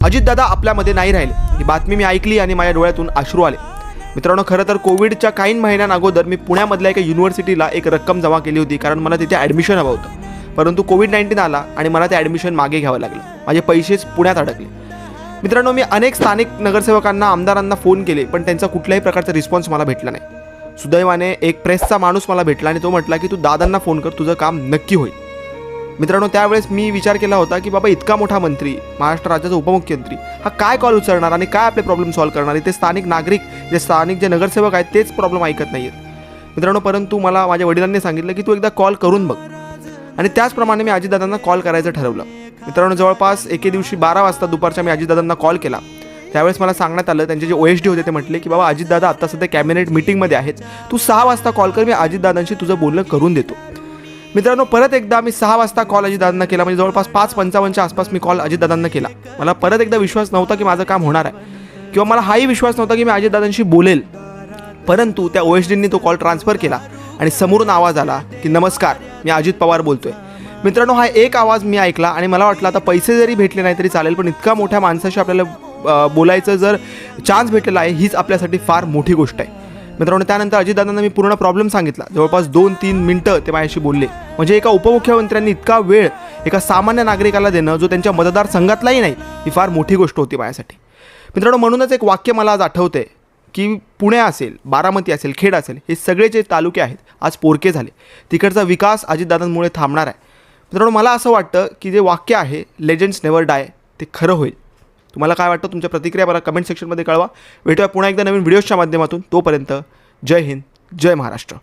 अजितदादा आपल्यामध्ये नाही राहिले. ही बातमी मी ऐकली आणि माझ्या डोळ्यातून अश्रू आले. मित्रांनो, खरं तर कोविडच्या काही महिन्यांअगोदर मी पुण्यामधल्या एका युनिव्हर्सिटीला एक रक्कम जमा केली होती, कारण मला तिथे ॲडमिशन हवं होतं. परंतु कोविड-19 आला आणि मला ते ॲडमिशन मागे घ्यावं लागलं. माझे पैसेच पुण्यात अडकले. मित्रांनो, मी अनेक स्थानिक नगरसेवकांना, आमदारांना फोन केले, पण त्यांचा कुठल्याही प्रकारचा रिस्पॉन्स मला भेटला नाही. सुदैवाने एक प्रेसचा माणूस मला भेटला आणि तो म्हटला की तू दादांना फोन कर, तुझं काम नक्की होईल. मित्रांनो, त्यावेळेस मी विचार केला होता की बाबा, इतका मोठा मंत्री, महाराष्ट्र राज्याचा उपमुख्यमंत्री, हा काय कॉल उचलणार आणि काय आपले प्रॉब्लेम सॉल्व्ह करणार. इथे स्थानिक नागरिक, जे स्थानिक जे नगरसेवक आहेत, तेच प्रॉब्लेम ऐकत नाही आहेत. मित्रांनो, परंतु मला माझ्या वडिलांनी सांगितलं की तू एकदा कॉल करून बघ, आणि त्याचप्रमाणे मी अजितदादांना कॉल करायचं ठरवलं. मित्रांनो, जवळपास एके दिवशी 12 वाजता दुपारच्या मी अजितदादांना कॉल केला. त्यावेळेस मला सांगण्यात आलं, त्यांचे जे OSD होते ते म्हटले की बाबा, अजितदादा आत्ता सध्या कॅबिनेट मीटिंगमध्ये आहेत, तू 6 वाजता कॉल कर, मी अजितदादांशी तुझं बोलणं करून देतो. मित्रांनो, परत एकदा मी 6 वाजता कॉल अजितदादांना केला. म्हणजे जवळपास 5:55च्या आसपास मी कॉल अजितदादांना केला. मला परत एकदा विश्वास नव्हता की माझं काम होणार आहे, किंवा मला हाही विश्वास नव्हता की मी अजितदादांशी बोलेल. परंतु त्या OSDंनी तो कॉल ट्रान्सफर केला आणि समोरून आवाज आला की नमस्कार, मी अजित पवार बोलतोय. मित्रांनो, हा एक आवाज मी ऐकला आणि मला वाटलं आता पैसे जरी भेटले नाही तरी चालेल, पण इतका मोठ्या माणसाशी आपल्याला बोलायचं जर चान्स भेटलेला आहे, हीच आपल्यासाठी फार मोठी गोष्ट आहे. मित्रांनो, त्यानंतर अजितदादांना मी पूर्ण प्रॉब्लेम सांगितला. जवळपास 2-3 मिनिटं ते माझ्याशी बोलले. म्हणजे एका उपमुख्यमंत्र्यांनी इतका वेळ एका सामान्य नागरिकाला देणं, जो त्यांच्या मतदारसंघातलाही नाही, ही फार मोठी गोष्ट होती माझ्यासाठी. मित्रांनो, म्हणूनच एक वाक्य मला आज आठवतंय की पुणे असेल, बारामती असेल, खेड असेल, हे सगळे जे तालुके आहेत आज पोरके झाले. तिकडचा विकास अजितदादांमुळे थांबणार आहे. मित्रांनो, मला असं वाटतं की जे वाक्य आहे, लेजंड्स नेव्हर डाय, ते खरं होईल. तुम्हाला काय वाटतं? तुमच्या प्रतिक्रिया मला कमेंट सेक्शनमध्ये कळवा. भेटूया पुन्हा एकदा नवीन व्हिडिओच्या माध्यमातून. तोपर्यंत जय हिंद, जय महाराष्ट्र.